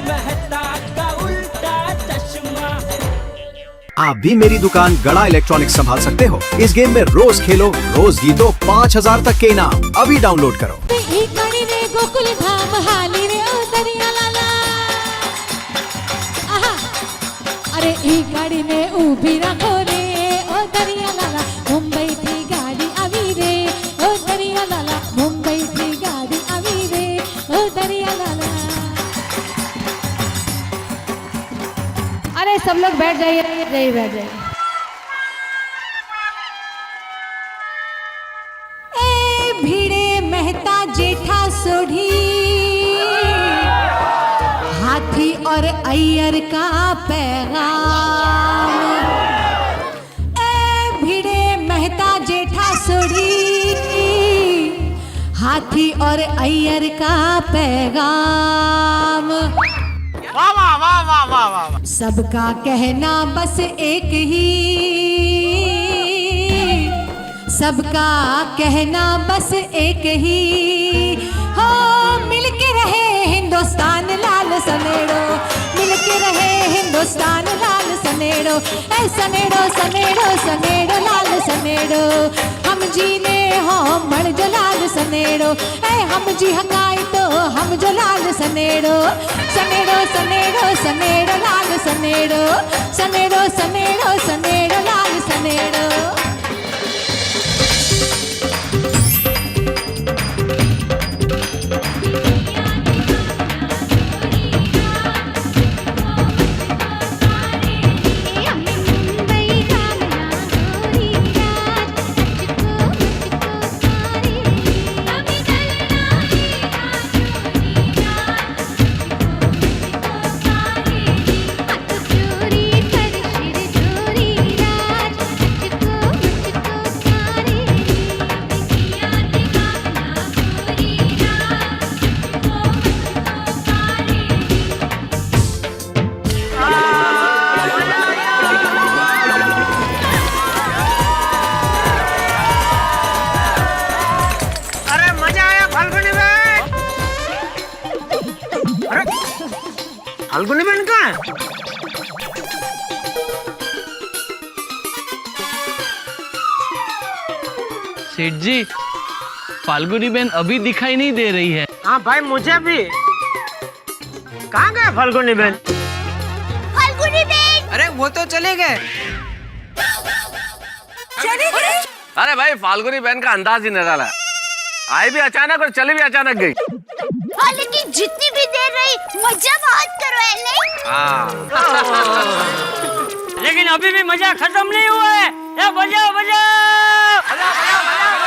मेहता का उल्टा चश्मा। आप भी मेरी दुकान गड़ा इलेक्ट्रॉनिक्स संभाल सकते हो। इस गेम में रोज खेलो, रोज जीतो 5000 तक के इनाम। अभी डाउनलोड करो। गोकुल धाम हाली रे ओ दरिया लाला। आहा अरे ई गाड़ी में उभी रखो रे ओ दरिया लाला। मुंबई थी गाड़ी आवी रे ओ दरिया लाला। मुंबई थी गाड़ी आवी रे ओ दरिया लाला। अरे सब लोग बैठ जाइए, बैठ जाइए। ए भिड़े मेहता जेठा सोढ़ी, हाथी और अय्यर का पैगाम। ए भिड़े मेहता जेठा सोढ़ी, हाथी और अय्यर का पैगाम। वाह वाह वाह वाह वाह वाह। सबका कहना बस एक ही, सबका कहना बस एक ही। हो मिलके रहे हिंदुस्तान लाल सनेड़ो, मिलके रहे हिंदुस्तान लाल सनेड़ो। ऐ सनेड़ो सनेड़ो सनेड़ो लाल सनेड़ो। हम जीने हो मर जो लाल सनेड़ो। ऐ हम जी हकाई तो हम जो लाल सनेड़ो। सनेड़ो सनेड़ो सनेड़ो लाल सनेड़ो। सनेड़ो सनेड़ो सनेड़ो लाल सनेड़ो। फाल्गुनी बहन कहाँ है? सेठ जी, फाल्गुनी बहन अभी दिखाई नहीं दे रही है। हाँ भाई मुझे भी। कहाँ गए फाल्गुनी बहन? फाल्गुनी बहन! अरे वो तो चले गए। चले गए? अरे भाई फाल्गुनी बहन का अंदाज ही निराला। आई भी अचानक और चली भी अचानक गई। हाँ लेकिन जितनी भी देर रही मजा बहुत करो है नहीं? लेकिन अभी भी मजा खत्म नहीं हुआ है। ए बजाओ बजाओ। बजाओ बजाओ बजाओ बजाओ।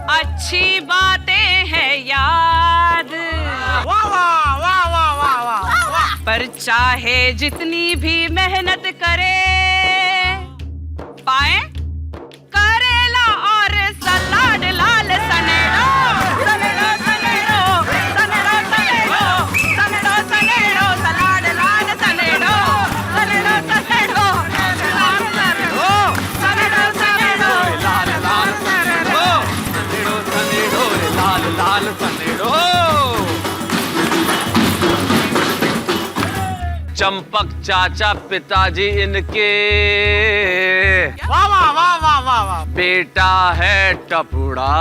अच्छी बातें हैं याद। वाह वाह वाह वाह वाह वाह। पर चाहे जितनी भी मेहनत करे, पाए करेला और सलाद लाल सनेड़ो। सनेड़ो सनेड़ो सनेड़ो सनेड़ो सनेड़ो सनेड़ो सलाद लाल सनेड़ो। सनेड़ो सनेड़ो लाल सनेड़ो। सनेड़ो सनेड़ो लाल लाल सनेड़ो। सनेड़ो सनेड़ो लाल लाल सनेड़ो। चंपक चाचा पिताजी इनके, वाह वाह वाह वाह वाह वाह। बेटा है टपुड़ा।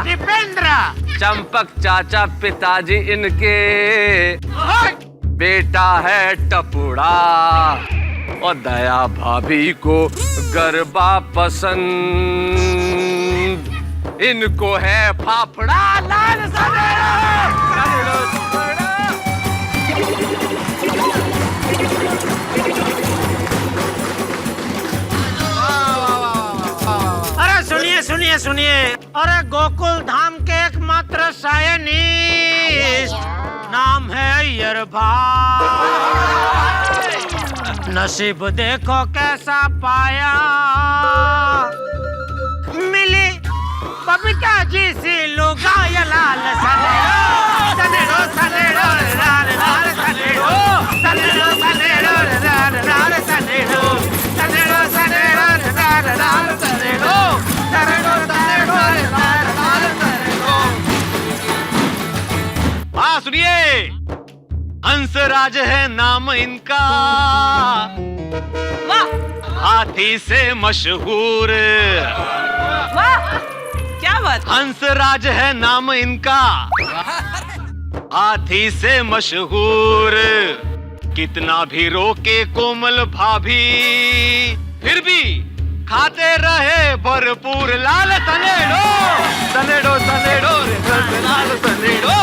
दीपेंद्र। चंपक चाचा पिताजी इनके, बेटा है टपुड़ा। और दया भाभी को गरबा पसंद, इनको है फाफड़ा लाल सनेड़ो। अरे सुनिए सुनिए सुनिए। अरे गोकुल धाम के एकमात्र सायनिस्ट, नाम है डियर भाई, नसीब देखो कैसा पाया, मिली बबीता जी से लोगा या लाल सनेड़ो सनेड़ो सनेड़ो लाल लाल सनेड़ो सनेड़ो सनेड़ो लाल लाल सनेड़ो सनेड़ो सनेड़ो लाल लाल सनेड़ो सनेड़ो सनेड़ो लाल लाल सनेड़ो। हाँ सुनिए, हंसराज है नाम इनका, वाह हाथी से मशहूर। वाह क्या बात। हंसराज है नाम इनका, हाथी से मशहूर। कितना भी रोके कोमल भाभी, फिर भी खाते रहे भरपूर। लाल सनेड़ो सनेड़ो सनेड़ो रे लाल सनेड़ो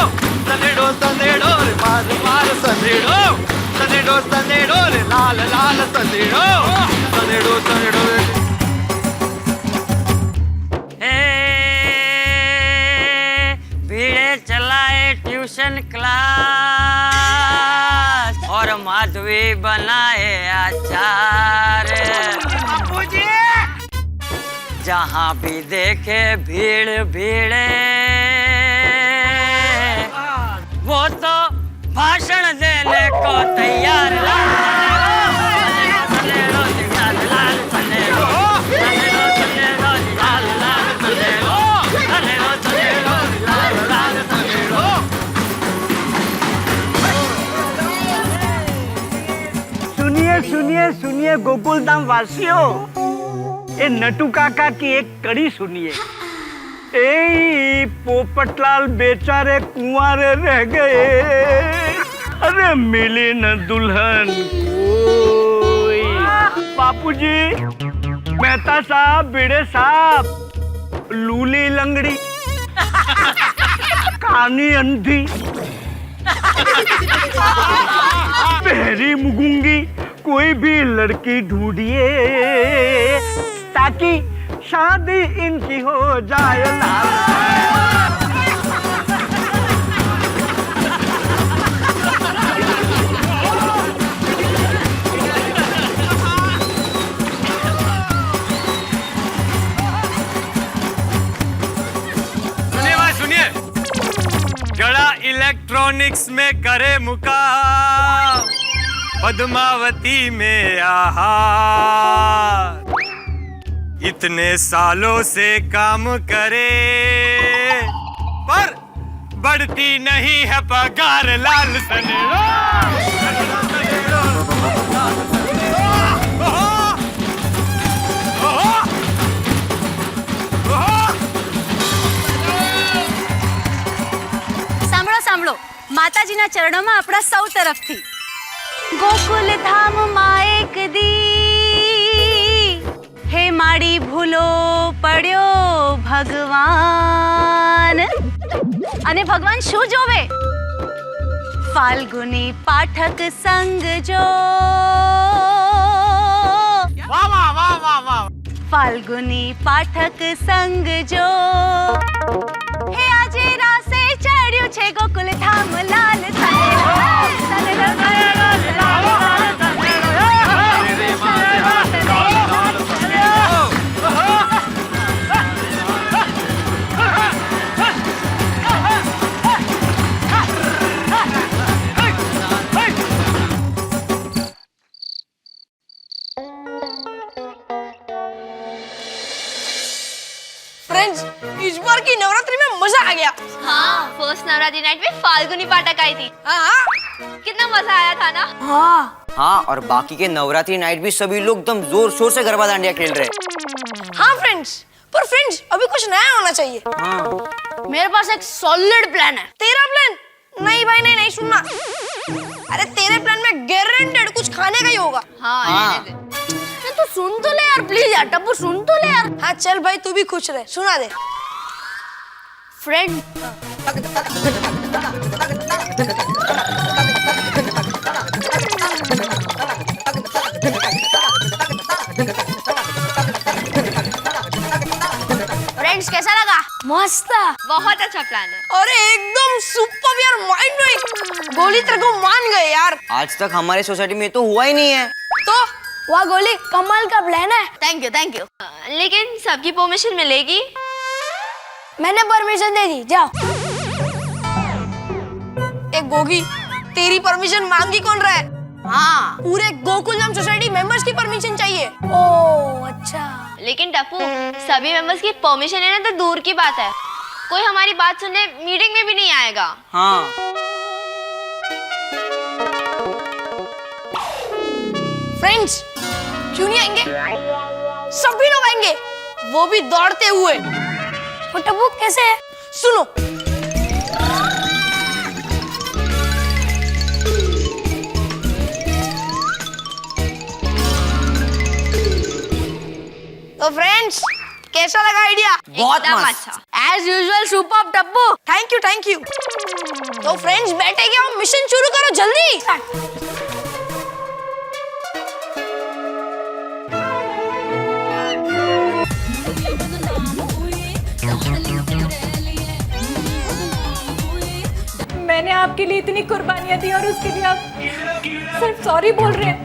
सनेड़ो सनेड़ो रे मार मार सनेड़ो सनेड़ो सनेड़ो रे लाल लाल सनेड़ो सनेड़ो सनेड़ो रे। भीड़े चलाए ट्यूशन क्लास और माधवी बनाए आचार्य। बापूजी जहाँ भी देखे भीड़ भीड़े, वो तो भाषण देने को तैयार। सुनिए सुनिए सुनिए गोकुल धाम वासियों, ये नटू काका की एक कड़ी सुनिए। ए पोपटलाल बेचारे कुंवारे रह गए, अरे मिली न दुल्हन कोई। बापूजी, मेहता साहब, भिड़े साहब, लूली लंगड़ी, कानी अंधी, बहरी मुगुंगी, कोई भी लड़की ढूंढिए ताकि शादी इनकी हो जाए। सुनिए भाई सुनिए, गड़ा इलेक्ट्रॉनिक्स में करे मुकाम, पद्मावती में आहा। इतने सालों से काम करे पर बढ़ती नहीं है पगार। लाल सनेड़ो સાંભળો સાંભળો, માતાજીના ચરણોમાં આપણા સૌ તરફથી ગોકુલ ધામ માં એક દી હે માડી ભૂલો પડ્યો ભગવાન। અને ભગવાન શું જોવે? ફાલ્ગુની પાઠક સંગ જો, वाह वाह वाह वाह वाह। फाल्गुनी पाठक संग जो हे આજે રાસે ચડ્યું છે ગોકુલ ધામ લાલ સનેડો સનેડો સનેડો લાલ લાલ સનેડો फ्रेंड्स, इस बार की नवरात्रि में मजा आ गया। हाँ, फर्स्ट नवरात्रि नाइट में फाल्गुनी पाठक आई थी। हाँ कितना मजा आया था ना। हाँ, और बाकी के नवरात्रि नाइट भी सभी लोग एकदम जोर शोर से गरबा दांडिया खेल रहे। हाँ फ्रेंड्स, पर फ्रेंड्स अभी कुछ नया होना चाहिए। मेरे पास एक सॉलिड प्लान है। तेरा प्लान? नहीं भाई नहीं, नहीं सुनना। अरे तेरे प्लान में गारंटेड कुछ खाने का ही होगा। हाँ। तू सुन तो ले यार, प्लीज यार टप्पू, सुन तो ले यार। हाँ चल भाई, तू भी खुश रहे, सुना दे। फ्रेंड, फ्रेंड्स कैसा लगा? मस्त, बहुत अच्छा प्लान है। अरे एकदम सुपर यार, माइंड ब्लोइंग। गोली तेरे को मान गए यार। आज तक हमारे सोसाइटी में तो हुआ ही नहीं है। तो वह गोली कमाल का प्लान है। Thank you. लेकिन सबकी परमिशन मिलेगी? मैंने परमिशन दे दी, जाओ। एक गोगी, तेरी परमिशन मांगी कौन रहा है? हाँ, पूरे गोकुलधाम सोसाइटी मेंबर्स की परमिशन चाहिए। ओह अच्छा। लेकिन टप्पू, सभी मेंबर्स की परमिशन लेना तो दूर की बात है, कोई हमारी बात सुनने मीटिंग में भी नहीं आएगा। हाँ। फ्रेंड्स, क्यों नहीं आएंगे? सभी लोग आएंगे, वो भी दौड़ते हुए। वो टप्पू कैसे है? सुनो। तो फ्रेंड्स, कैसा लगा आइडिया? बहुत एकदम मस्त। अच्छा। As usual superb Tappu. Thank you. तो फ्रेंड्स बैठे क्या, मिशन शुरू करो जल्दी। मैंने आपके लिए इतनी कुर्बानियां दी और उसके लिए आप सिर्फ सॉरी बोल रहे हैं।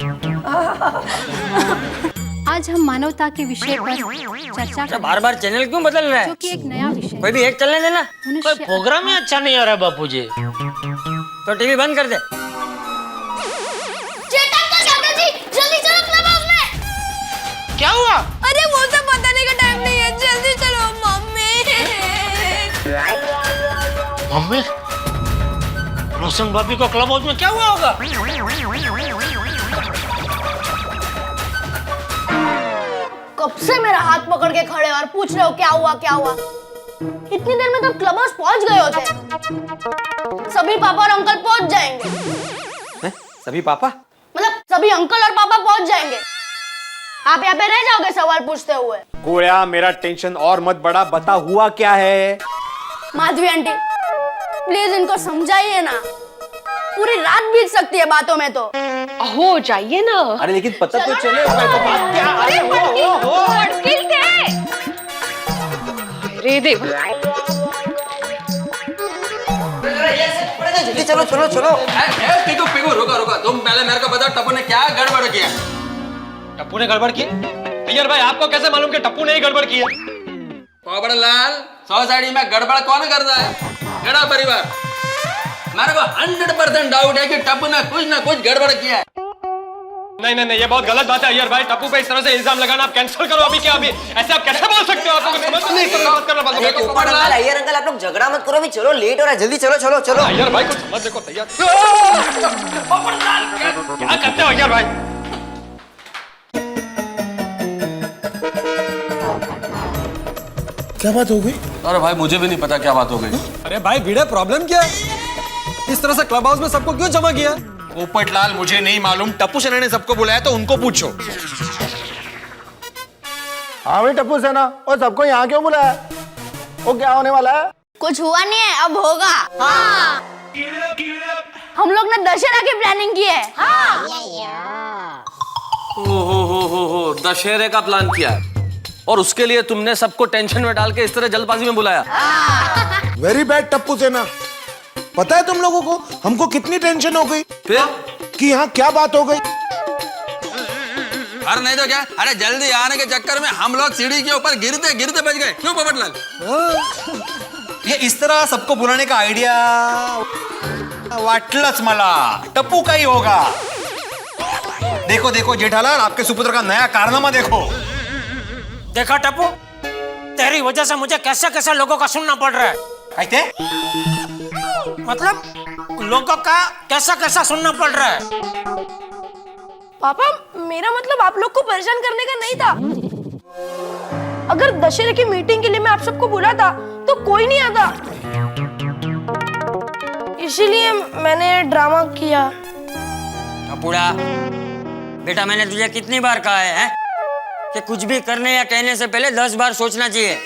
आज हम मानवता के विषय पर चर्चा अच्छा, बार-बार चैनल क्यों बदल रहा है? जो कि एक नया विषय कोई भी एक चलने देना। कोई प्रोग्राम ही अच्छा नहीं हो रहा है बापूजी। तो टीवी बंद कर दे। जल्दी चलो क्लब हाउस में। क्या हुआ? अरे वो सब बताने का टाइम नहीं है, जल्दी चलो मम्मी। रोशन भाभी को क्लब हाउस में क्या हुआ होगा? कब से मेरा हाथ पकड़ के खड़े और पूछ रहे हो क्या हुआ? इतनी देर में तो क्लब हाउस पहुंच गए होते। सभी पापा और अंकल पहुंच जाएंगे। सभी पापा? मतलब सभी अंकल और पापा पहुंच जाएंगे। आप यहाँ पे रह जाओगे सवाल पूछते हुए। गोया, मेरा टेंशन और मत बढ़ा, बता हुआ क्या है? माधवी आंटी, प्लीज इनको समझाइए ना, पूरी रात बीत सकती है बातों में तो। हो जाइए ना। अरे लेकिन पता तो चले। अरे देव, जल्दी चलो। पिगो रुको। तुम पहले मेरे को बताओ, टप्पू ने क्या गड़बड़ किया? टप्पू ने गड़बड़ की? अय्यर भाई, आपको कैसे मालूम कि टप्पू ने ही गड़बड़ की है? पोपड़ लाल, सोसाइटी में गड़बड़ कौन करता है? गड़ा परिवार। मेरे को 100% डाउट है कि टप्पू ने कुछ ना कुछ गड़बड़ किया है। नहीं, ये बहुत गलत बात है अय्यर भाई। टप्पू पे इस तरह से इल्जाम लगाना आप कैंसिल करो अभी। क्या अभी ऐसे आप कैसे बोल सकते हो? आपको समझ नहीं बात करना बंद करो। पोपड़ लाल, अय्यर अंकल, आप लोग झगड़ा मत करो, अभी चलो, लेट हो रहा है, जल्दी चलो। अय्यर भाई कुछ समझ देखो तैयार। क्या करते हो अय्यर भाई? क्या बात हो गई? अरे भाई, मुझे भी नहीं पता क्या बात हो गई। अरे भाई भिड़े, प्रॉब्लम क्या है? इस तरह से क्लब हाउस में सबको क्यों जमा किया? पोपट लाल, मुझे नहीं मालूम, टप्पू सेना ने सबको बुलाया तो उनको पूछो। हाँ भाई टप्पू सेना, और सबको यहाँ क्यों बुलाया? वो क्या होने वाला है? कुछ हुआ नहीं है, अब होगा। हाँ। हम लोग ने दशहरा की प्लानिंग की है। हाँ। हो दशहरे का प्लान किया है और उसके लिए तुमने सबको टेंशन में डाल के इस तरह जल्दबाजी में बुलाया। वेरी बैड टप्पू सेना। पता है तुम लोगों को हमको कितनी टेंशन हो गई फिर कि यहाँ क्या बात हो गई? अरे नहीं तो क्या, अरे जल्दी आने के चक्कर में हम लोग सीढ़ी के ऊपर गिरते बच गए। क्यों पोपट लाल? ये इस तरह सबको बुलाने का आइडिया वाटलंच मला टप्पू का ही होगा। देखो जेठालाल, आपके सुपुत्र का नया कारनामा देखो। देखा टप्पू, तेरी वजह से मुझे कैसे लोगों का सुनना पड़ रहा है। कहते मतलब लोगों का कैसा सुनना पड़ रहा है। पापा, मेरा मतलब आप लोग को परेशान करने का नहीं था। अगर दशहरे की मीटिंग के लिए मैं आप सबको बुलाता तो कोई नहीं आता, इसीलिए मैंने ड्रामा किया। टप्पूड़ा, बेटा मैंने तुझे कितनी बार कहा है कि कुछ भी करने या कहने से पहले 10 बार सोचना चाहिए।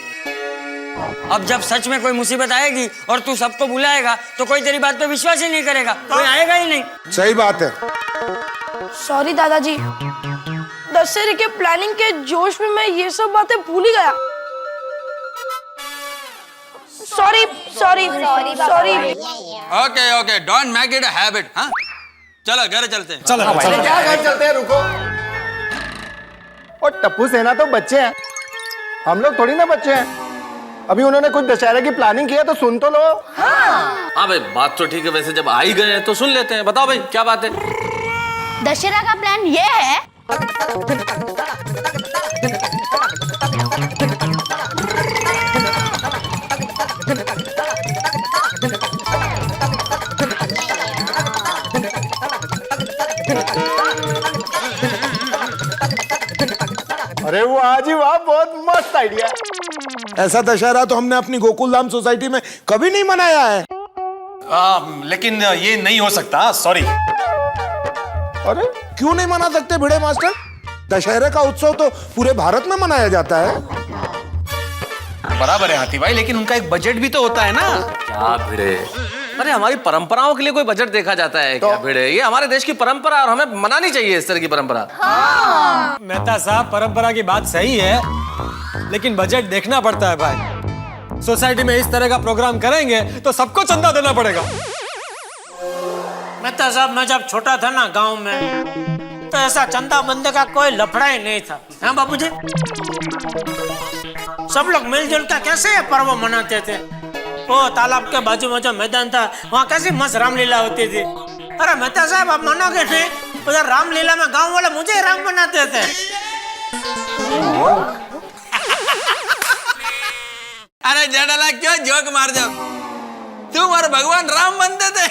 अब जब सच में कोई मुसीबत आएगी और तू सबको बुलाएगा तो कोई तेरी बात पे विश्वास ही नहीं करेगा, कोई आएगा ही नहीं। सही बात है। सॉरी दादाजी, दशहरे के प्लानिंग के जोश में मैं ये सब बातें भूल ही गया। Sorry sorry sorry. Okay okay, don't make it a habit. हाँ चलो घर चलते हैं। चलो क्या घर चलते हैं, रुको। और टप्पू सेना तो बच्चे हैं, हम लोग थोड़ी ना बच्चे हैं। अभी उन्होंने कुछ दशहरे की प्लानिंग की है तो सुन तो लो। हाँ भाई बात तो ठीक है, वैसे जब आ ही गए हैं तो सुन लेते हैं। बताओ भाई क्या बात है। दशहरा का प्लान ये है अरे वाह जी वाह, बहुत मस्त आइडिया। ऐसा दशहरा तो हमने अपनी गोकुलधाम सोसाइटी में कभी नहीं मनाया है। लेकिन ये नहीं हो सकता, सॉरी। अरे क्यों नहीं मना सकते भिड़े मास्टर? दशहरे का उत्सव तो पूरे भारत में मनाया जाता है। बराबर है हाथी भाई, लेकिन उनका एक बजट भी तो होता है ना। क्या भिड़े, अरे हमारी परंपराओं के लिए कोई बजट देखा जाता है क्या भिड़े? ये हमारे देश की परंपरा और हमें मनानी चाहिए इस तरह की परंपरा। मेहता साहब, परंपरा की बात सही है, लेकिन बजट देखना पड़ता है भाई। सोसाइटी में इस तरह का प्रोग्राम करेंगे तो सबको चंदा देना पड़ेगा। मेहता साहब, मैं जब छोटा था ना गांव में, तो ऐसा चंदा बंदे का कोई लफड़ा ही नहीं था। हाँ बापूजी, सब लोग मिलजुल कर कैसे पर्व मनाते थे। वो तालाब के बाजू में जो मैदान था, वहाँ कैसी मस्त रामलीला होती थी। अरे मेहता साहब, आप मानोगे नहीं, उधर रामलीला में गांव वाले मुझे राम बनाते थे। अरे जेठालाल क्यों जोक मार जाओ, तुम और भगवान राम बनते थे।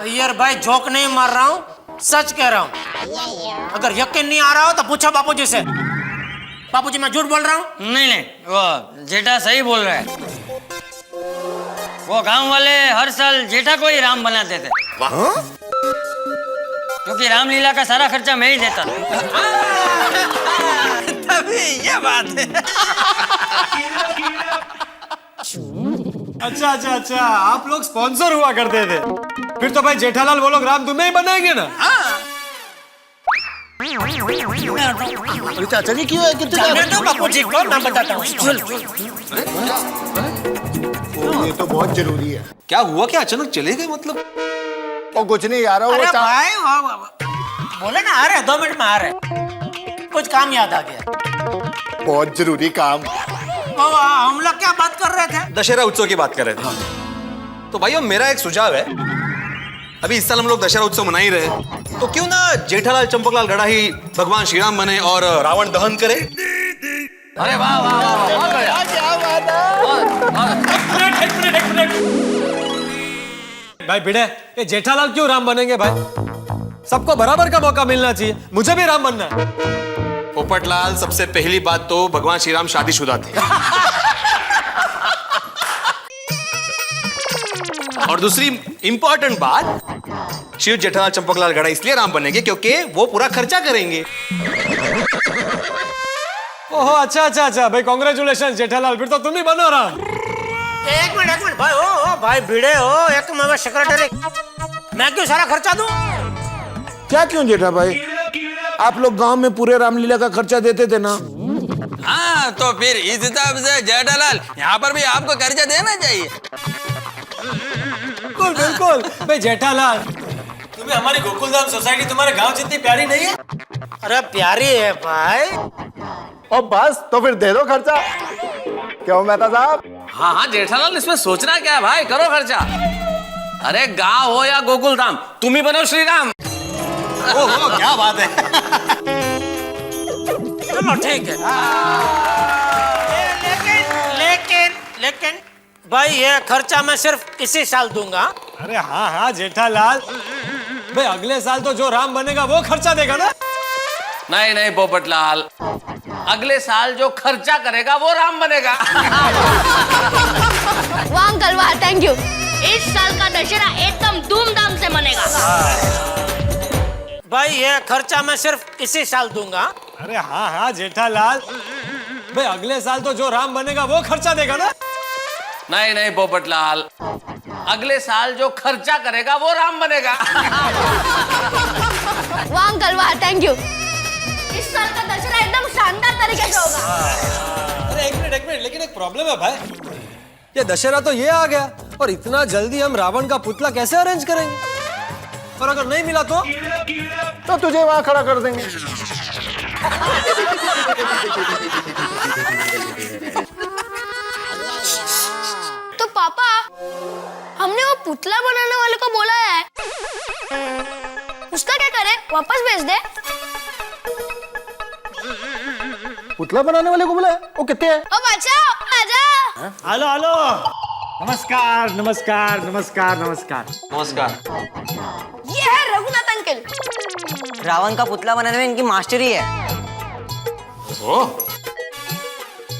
यार भाई, जोक नहीं मार रहा हूँ, सच कह रहा हूँ। अगर यकीन नहीं आ रहा हो तो पूछो बापूजी से। बापूजी, मैं झूठ बोल रहा हूँ? नहीं, वो जेठा सही बोल रहा है। वो गांव वाले हर साल जेठा को ही राम बनाते थे, क्योंकि रामलीला का सारा खर्चा मैं ही देता था। तभी ये बात है। अच्छा, आप लोग स्पॉन्सर हुआ करते थे। फिर तो भाई जेठालाल वो लोग राम तुम्हें ही बनाएंगे ना। चाचा जी क्यों है? कितने बापूजी को मैं बताता हूँ। ये तो बहुत जरूरी है। क्या हुआ, क्या अचानक चले गए मतलब? और कुछ नहीं यार, वो भाई बोले ना, आ रहे 2 मिनट में आ रहे, कुछ काम याद आ गया। बहुत जरूरी काम। हम लोग क्या बात कर रहे थे? दशहरा उत्सव की बात कर रहे थे। तो भाइयों, मेरा एक सुझाव है, अभी इस साल हम लोग दशहरा उत्सव मना ही रहे, तो क्यों ना जेठालाल चंपकलाल गड़ा ही भगवान श्री राम बने और रावण दहन करे। अरे वाह वाह वाह, बहुत बढ़िया। क्या बात है। एक मिनट। भाई भिड़े, ये जेठालाल क्यों राम बनेंगे भाई? सबको बराबर का मौका मिलना चाहिए। मुझे भी राम बनना है। पोपटलाल, सबसे पहली बात तो भगवान श्री राम शादीशुदा थे। और दूसरी इंपॉर्टेंट बात, शिव जेठालाल चंपकलाल गड़ा इसलिए राम बनेंगे क्योंकि वो पूरा खर्चा करेंगे। ओहो, अच्छा भाई, कांग्रेचुलेशन जेठालाल, फिर तो तुम ही बनो राम। एक मिनट भाई, ओ भाई भिड़े हो, एक मैं सेक्रेटरी, मैं क्यों सारा खर्चा दूं? क्या क्यों जेठा भाई? आप लोग गांव में पूरे रामलीला का खर्चा देते थे ना। हाँ, तो फिर इस हिसाब से जेठालाल यहाँ पर भी आपको खर्चा देना चाहिए। बिल्कुल भाई जेठालाल, तुम्हें हमारी गोकुलधाम सोसाइटी तुम्हारे गांव जितनी प्यारी नहीं है? अरे प्यारी है भाई। और बस तो फिर दे दो खर्चा। क्यों मेहता साहब? हाँ जेठालाल, इसमें सोचना क्या है भाई, करो खर्चा। अरे गांव हो या गोकुलधाम, तुम ही बनो श्री राम। ओहो, क्या बात है। चलो ठीक है। लेकिन भाई, ये खर्चा मैं सिर्फ इसी साल दूंगा। अरे हाँ जेठालाल भाई, अगले साल तो जो राम बनेगा वो खर्चा देगा ना। नहीं पोपटलाल, अगले साल जो खर्चा करेगा वो राम बनेगा। वाह अंकल वाह, थैंक यू। इस साल का दशहरा एकदम धूमधाम से मनेगा। भाई, ये खर्चा मैं सिर्फ इसी साल दूंगा। अरे हाँ जेठालाल भाई, अगले साल तो जो राम बनेगा वो खर्चा देगा ना। नहीं पोपटलाल, अगले साल जो खर्चा करेगा वो राम बनेगा। वाह अंकल वाह, थैंक यू। इस साल का दशहरा एकदम शानदार तरीके से होगा। अरे एक मिनट, लेकिन एक प्रॉब्लम है भाई। ये दशहरा तो ये आ गया और इतना जल्दी हम रावण का पुतला कैसे अरेंज करेंगे? और अगर नहीं मिला तो तुझे वहां खड़ा कर देंगे। तो पापा, हमने वो पुतला बनाने वाले को बोला है, उसका क्या करें? वापस भेज दे। पुतला बनाने वाले को बोला है? वो कितने है? ओ बचाओ, आजा। हेलो हेलो, नमस्कार नमस्कार नमस्कार नमस्कार नमस्कार। ये है रघुनाथ अंकल। रावण का पुतला बनाने में इनकी मास्टरी है।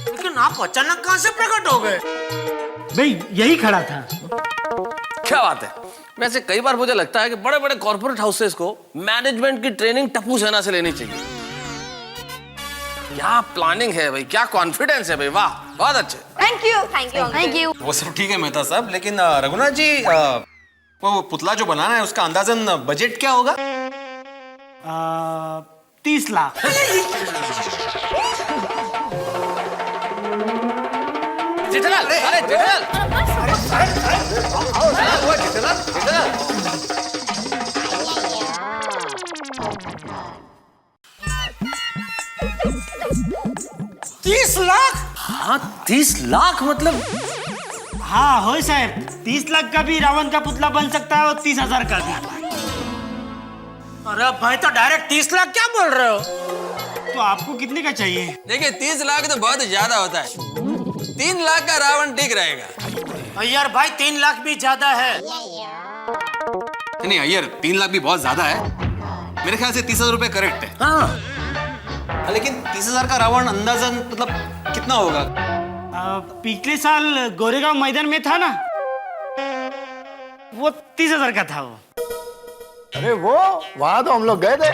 लेकिन आप अचानक कहां से प्रकट हो गए? भाई यही खड़ा था। क्या बात है। वैसे कई बार मुझे लगता है कि बड़े बड़े कॉर्पोरेट हाउसेस को मैनेजमेंट की ट्रेनिंग टप्पू सेना से लेनी चाहिए। क्या प्लानिंग है भाई, क्या कॉन्फिडेंस है भाई, वाह बहुत अच्छे। Thank you thank you thank you. वो सब ठीक है मेहता साहब, लेकिन रघुनाथ जी वो पुतला जो बनाना है उसका अंदाजन बजट क्या होगा? 30 लाख। जेठालाल, अरे जेठालाल, जेठालाल। 30 लाख? हाँ 30 लाख मतलब? हाँ हो साहब, 30 लाख का भी रावण का पुतला बन सकता है और 30,000 का भी। अरे भाई तो डायरेक्ट 30 लाख क्या बोल रहे हो? तो आपको कितने का चाहिए? देखिए 30 लाख तो बहुत ज्यादा होता है। 3 लाख का रावण ठीक रहेगा। यार भाई 3 लाख भी ज्यादा है। नहीं अय्यर, 3 लाख भी बहुत ज्यादा है। मेरे ख्याल से 30,000 रुपए करेक्ट है। हाँ लेकिन 30,000 का रावण अंदाजन मतलब कितना होगा? पिछले साल गोरेगांव मैदान में था ना, वो 30,000 का था वो। अरे वो वहां तो हम लोग गए थे।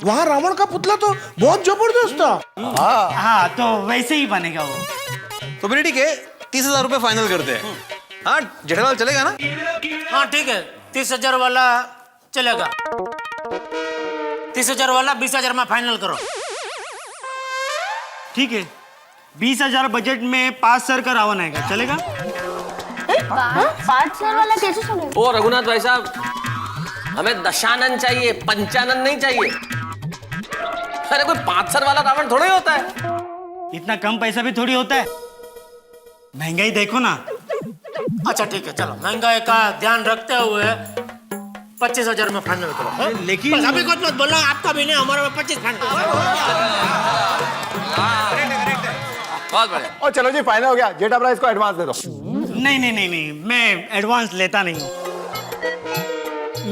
वहां रावण का पुतला तो बहुत जबरदस्त था। हाँ तो वैसे ही बनेगा वो। तो फिर ठीक है, 30,000 रुपए फाइनल करते हैं। हाँ जेठालाल चलेगा ना? हाँ ठीक है, 30,000 वाला चलेगा। 30,000 वाला 20,000 में फाइनल करो। ठीक है, 20,000 बजट में 5 सर का रावण आएगा, चलेगा? 5 सर वाला कैसे चलेगा? ओ रघुनाथ भाई साहब, हमें दशानन चाहिए, पंचानन नहीं चाहिए। अरे कोई 5 सर वाला रावण थोड़ा ही होता है। इतना कम पैसा भी थोड़ी होता है, महंगाई देखो ना। अच्छा ठीक है, चलो महंगाई का ध्यान रखते हुए 25,000 में फाइनल करो। लेकिन अभी कुछ मत बोलना, आपका भी नहीं, हमारा 25 फाइनल करो। बहुत बढ़िया। और चलो जी फाइनल हो गया। जेठा प्राइस को एडवांस दे दो। नहीं नहीं नहीं नहीं, मैं एडवांस लेता नहीं हूँ।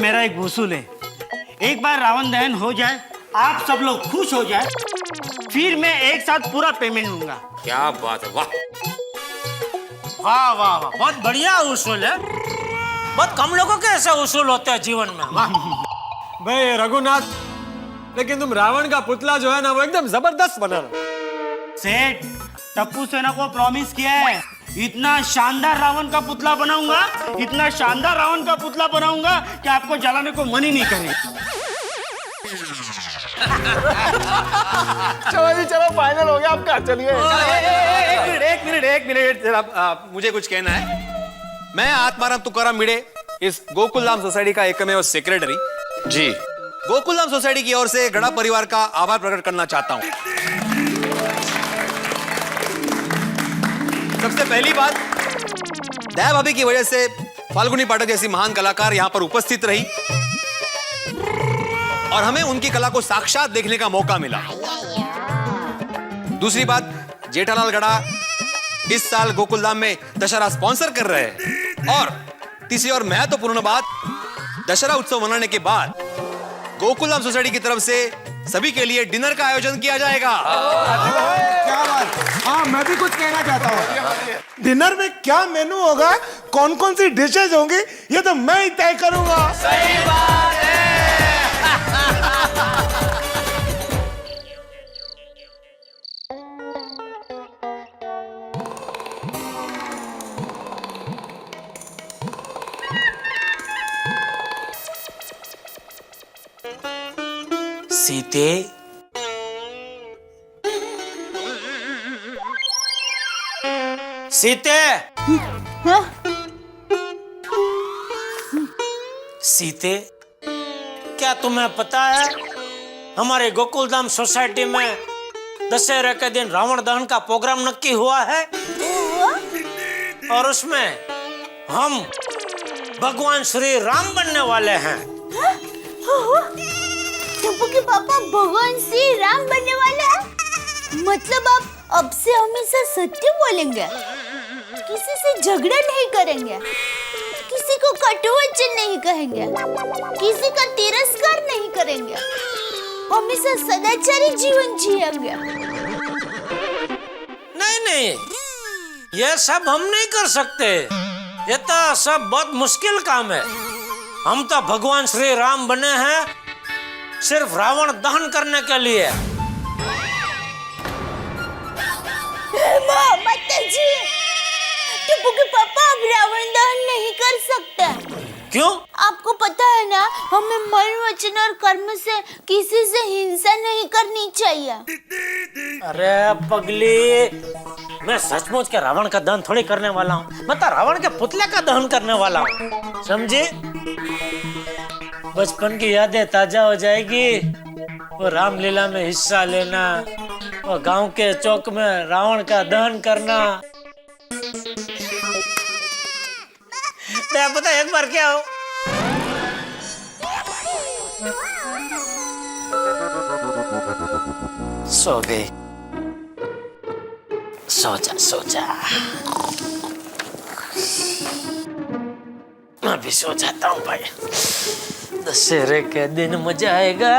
मेरा एक वसूल है, एक बार रावण दहन हो जाए, आप सब लोग खुश हो जाए, फिर मैं एक साथ पूरा पेमेंट लूंगा। क्या बात है, वाह वाह वाह वाह, बहुत बढ़िया उसूल है। बहुत कम लोगों के ऐसे उसूल होते हैं जीवन में। वाह भाई रघुनाथ, लेकिन तुम रावण का पुतला जो है ना वो एकदम जबरदस्त बना रहे। सेठ, टप्पू सेना को प्रॉमिस किया है, इतना शानदार रावण का पुतला बनाऊंगा, इतना शानदार रावण का पुतला बनाऊंगा कि आपको जलाने को मन ही नहीं करेगा। चलो जी चलो, फाइनल हो गया आपका। चलिए एक मिनट जरा, मुझे कुछ कहना है। मैं आत्माराम तुकाराम भिड़े, इस गोकुलधाम सोसाइटी का एकमेव सेक्रेटरी जी, गोकुलधाम सोसाइटी की ओर से गड़ा परिवार का आभार प्रकट करना चाहता हूं। सबसे पहली बात, दया भाभी की वजह से फाल्गुनी पाठक जैसी महान कलाकार यहां पर उपस्थित रही और हमें उनकी कला को साक्षात देखने का मौका मिला। दूसरी बात, जेठालाल गड़ा इस साल गोकुलधाम में दशहरा स्पॉन्सर कर रहे हैं। और तीसरी और महत्वपूर्ण बात, दशहरा उत्सव मनाने के बाद गोकुलधाम सोसाइटी की तरफ से सभी के लिए डिनर का आयोजन किया जाएगा। क्या बात। हाँ मैं भी कुछ कहना चाहता हूँ। डिनर में क्या मेनू होगा, कौन कौन सी डिशेज होंगी, ये तो मैं ही तय करूंगा। सही बात है। सीते, सीते। सीते, क्या तुम्हें पता है हमारे गोकुलधाम सोसाइटी में दशहरे के दिन रावण दहन का प्रोग्राम नक्की हुआ है और उसमें हम भगवान श्री राम बनने वाले हैं। टप्पू के पापा भगवान श्री राम बनने वाले हैं? मतलब आप अब से हमेशा सत्य बोलेंगे, किसी से झगड़ा नहीं करेंगे, किसी को कटु वचन नहीं कहेंगे, किसी का तिरस्कार नहीं करेंगे, हमेशा सदाचारी जीवन जिएंगे। नहीं, ये सब हम नहीं कर सकते, ये तो सब बहुत मुश्किल काम है। हम तो भगवान श्री राम बने हैं सिर्फ रावण दहन करने के लिए। माताजी, टप्पू के पापा अब रावण दहन नहीं कर सकते। क्यों? आपको पता है ना, हमें मन, वचन और कर्म से किसी से हिंसा नहीं करनी चाहिए। अरे पगली, मैं सचमुच के रावण का दहन थोड़ी करने वाला हूँ, मैं तो रावण के पुतले का दहन करने वाला हूँ, समझे? बचपन की यादें ताजा हो जाएगी, वो रामलीला में हिस्सा लेना, वो गांव के चौक में रावण का दहन करना। मैं पता एक बार क्या हो, सो गई। सो जा मैं भी सो जाता हूँ भाई, दशहरे के दिन मजा आएगा।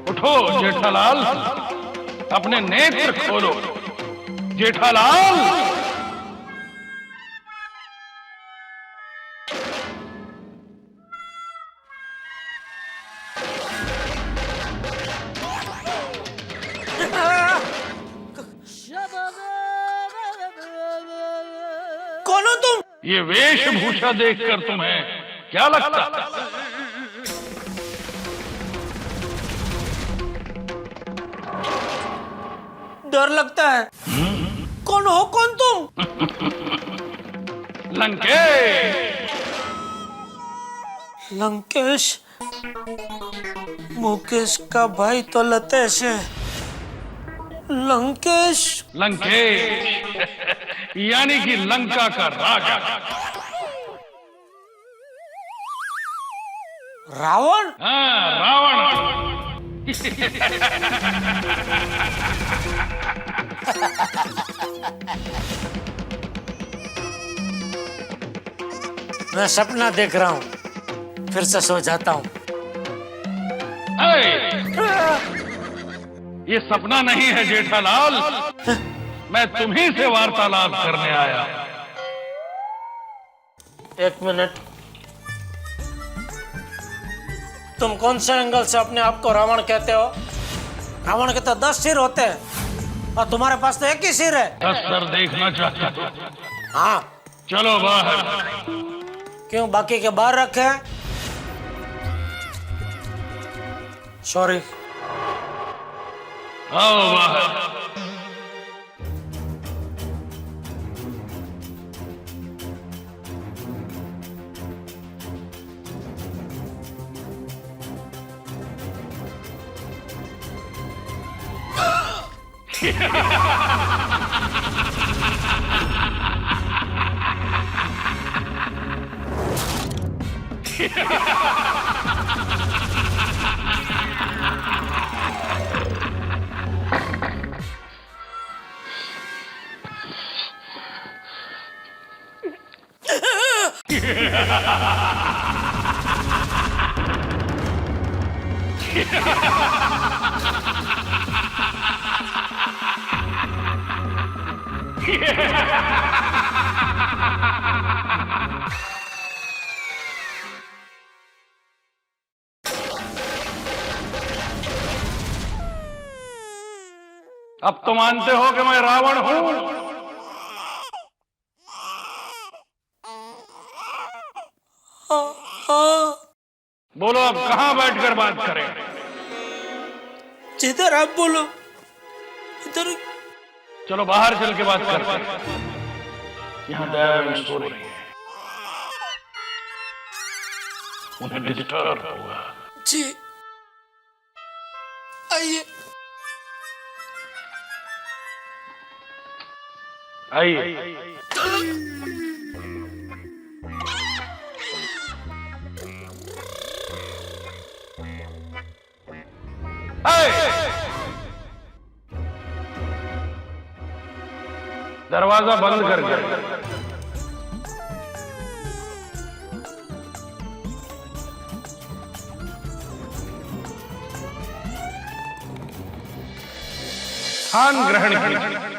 उठो जेठालाल, अपने नेत्र खोलो। जेठालाल, कौन हो तुम? ये वेशभूषा देखकर तुम्हें क्या लगता? डर लगता है। कौन हो तुम? लंकेश। लंकेश? मुकेश का भाई तो लतेश है। लंकेश? लंकेश यानी कि लंका का राजा। रावण? हाँ, रावण। मैं सपना देख रहा हूँ, फिर से सो जाता हूँ। ये सपना नहीं है जेठालाल, मैं तुम्ही से वार्तालाप करने आया। एक मिनट, तुम कौन से एंगल से अपने आप को रावण कहते हो? रावण के तो 10 सिर होते हैं और तुम्हारे पास तो एक ही सिर है। 10 सर देखना चाहते हो? हाँ। चलो बाहर। क्यों बाकी के बाहर रखे? सॉरी। आओ बाहर। अब तो मानते हो कि मैं रावण हूं? बोलो अब कहां बैठकर बात करें? जिधर आप बोलो इधर। चलो बाहर चल के बात करते हैं। यहाँ दया सो रही है, उन्हें डिस्टर्ब होगा। जी आइए। आइए। दरवाजा बंद कर दिया। स्थान ग्रहण कीजिए।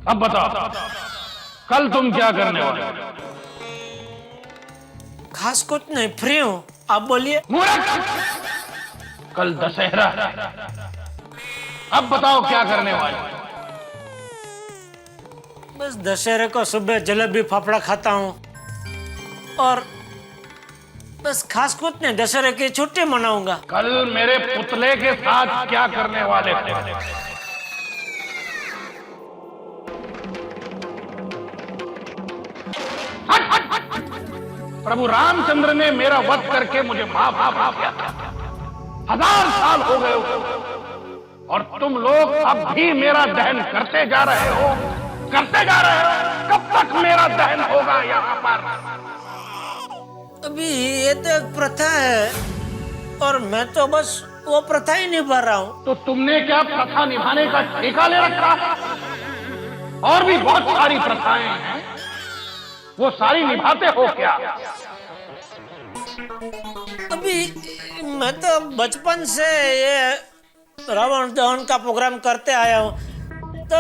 अब बताओ कल तुम क्या करने वाले हो? खास कुछ नहीं, फ्री हूँ, आप बोलिए। कल दशहरा है, अब बताओ क्या करने वाले हो? बस दशहरे को सुबह जलेबी फाफड़ा खाता हूँ और बस खास कुछ नहीं, दशहरे की छुट्टी मनाऊंगा। कल मेरे पुतले के साथ क्या करने वाले थे? प्रभु रामचंद्र ने मेरा वध करके मुझे माफ किया था। 1000 साल हो गए और तुम लोग अब भी मेरा दहन करते जा रहे हो। कब तक मेरा दहन होगा यहाँ पर? अभी ये तो एक प्रथा है और मैं तो बस वो प्रथा ही निभा रहा हूँ। तो तुमने क्या प्रथा निभाने का ठेका ले रखा है? और भी बहुत सारी प्रथाएं हैं, वो सारी निभाते हो क्या? अभी मैं तो बचपन से ये रावण दहन का प्रोग्राम करते आया हूँ, तो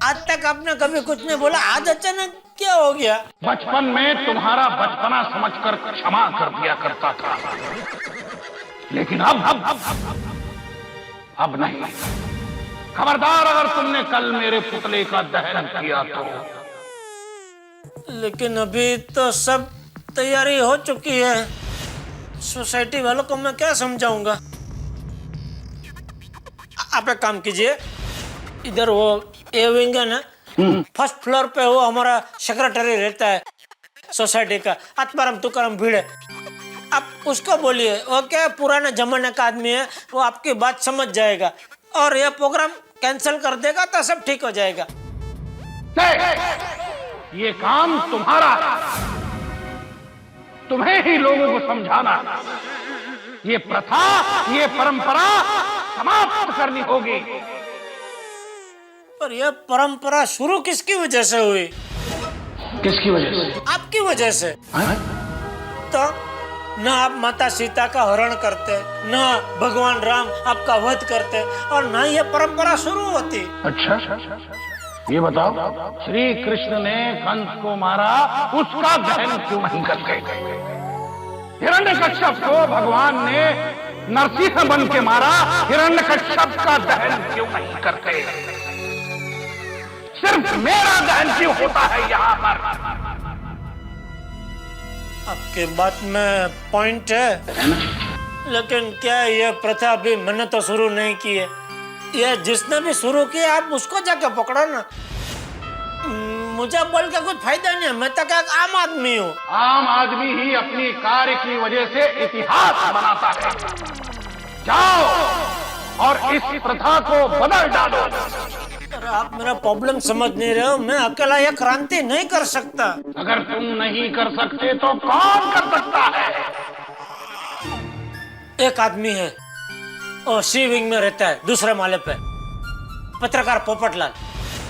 आज तक आपने कभी कुछ नहीं बोला, आज अचानक क्या हो गया? बचपन में तुम्हारा बचपना समझकर क्षमा कर दिया करता था, लेकिन अब नहीं। खबरदार अगर तुमने कल मेरे पुतले का दहन किया तो। लेकिन अभी तो सब तैयारी हो चुकी है, सोसाइटी वालों को मैं क्या समझाऊंगा? आप एक काम कीजिए, इधर वो ए विंग है ना, फर्स्ट फ्लोर पे वो हमारा सेक्रेटरी रहता है सोसाइटी का, आत्माराम तुकाराम भिड़े। आप उसको बोलिए, वो क्या पुराने जमाने का आदमी है, वो आपकी बात समझ जाएगा और ये प्रोग्राम कैंसिल कर देगा तो सब ठीक हो जाएगा। ये काम तुम्हारा, तुम्हें ही लोगों को समझाना, ये प्रथा, ये परंपरा समाप्त करनी होगी। पर यह परंपरा शुरू किसकी वजह से हुई? किसकी वजह से? आपकी वजह से। तो न आप माता सीता का हरण करते, न भगवान राम आपका वध करते और न ये परंपरा शुरू होती। अच्छा, ये बताओ, श्री कृष्ण ने कंस को मारा, उसका दहन क्यों नहीं करते? हिरण्यकश्यप को भगवान ने नरसिंह बन के मारा, हिरण्यकश्यप का दहन क्यों नहीं करते? सिर्फ मेरा दहन क्यों होता है यहाँ पर? आपके बात में पॉइंट है, लेकिन क्या ये प्रथा अभी मैंने तो शुरू नहीं की है। ये जिसने भी शुरू किया आप उसको जाके पकड़ो ना। मुझे बोल के कुछ फायदा नहीं है, मैं तो क्या आम आदमी हूँ। आम आदमी ही अपनी कार्य की वजह से इतिहास बनाता है। जाओ और इस प्रथा को बदल डालो। अरे आप मेरा प्रॉब्लम समझ नहीं रहे हो। मैं अकेला ये क्रांति नहीं कर सकता। अगर तुम नहीं कर सकते तो कौन कर सकता है? एक आदमी है, वो सी विंग में रहता है, दूसरे माले पे, पत्रकार पोपटलाल।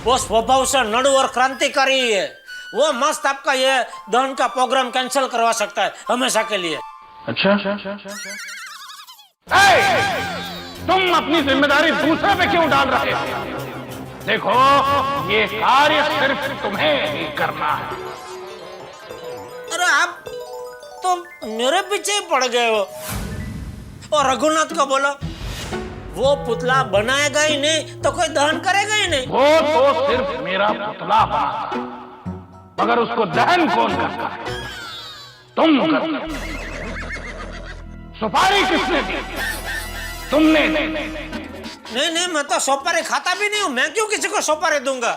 वो स्वभाव से नड़ू और क्रांतिकारी है। वो मस्त आपका ये दहन का प्रोग्राम कैंसिल करवा सकता है हमेशा के लिए। अच्छा, तुम अपनी जिम्मेदारी दूसरे पे क्यों डाल रहे हो? देखो, ये कार्य सिर्फ तुम्हें ही करना है। अरे आप तो मेरे पीछे ही पड़ गए हो। और रघुनाथ को बोलो, वो पुतला बनाएगा ही नहीं तो कोई दहन करेगा ही नहीं। वो तो सिर्फ मेरा पुतला बनाता है, मगर उसको दहन कौन करता है? तुम करते हो। सुपारी किसने दी? तुमने दी। नहीं, मैं तो सुपारी खाता भी नहीं हूँ। मैं क्यों किसी को सुपारी दूंगा?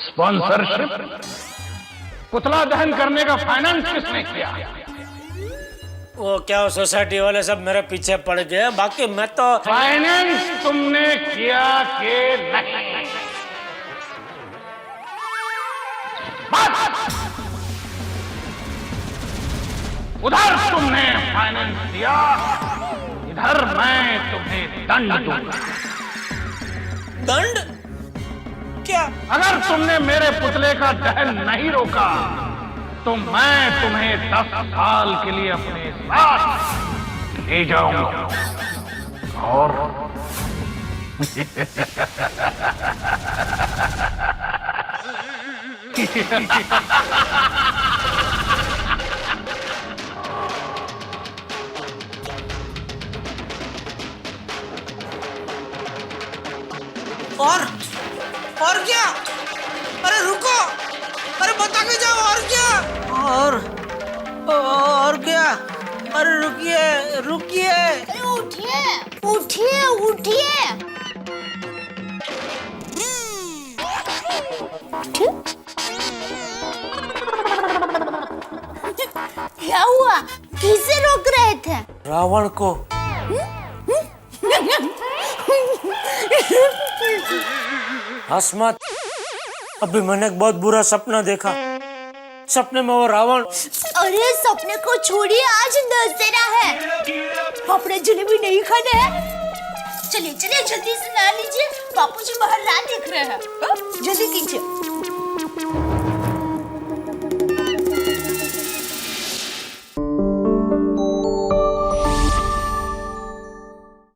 स्पॉन्सरशिप, पुतला दहन करने का फाइनेंस किसने किया? वो क्या सोसाइटी वाले सब मेरे पीछे पड़ गए, बाकी मैं तो। फाइनेंस तुमने किया कि नहीं? बस उधर तुमने फाइनेंस दिया, इधर मैं तुम्हें दंड दूंगा। दंड? क्या? अगर तुमने मेरे पुतले का दहन नहीं रोका तो मैं तुम्हें 10 साल के लिए अपने साथ ले जाऊंगा। और और क्या? अरे रुको, अरे बता के जाओ। और क्या? और क्या? अरे रुकिए। अरे उठिए। क्या हुआ? किसे रोक रहे थे? रावण को। हंस मत। अभी मैंने एक बहुत बुरा सपना देखा। सपने में वो रावण। अरे सपने को छोड़िए, आज दशहरा है। पापड़े जलेबी नहीं खाने हैं? चलिए जल्दी से ला लीजिए, बापूजी बाहर राह देख रहे हैं। जल्दी कीजिए।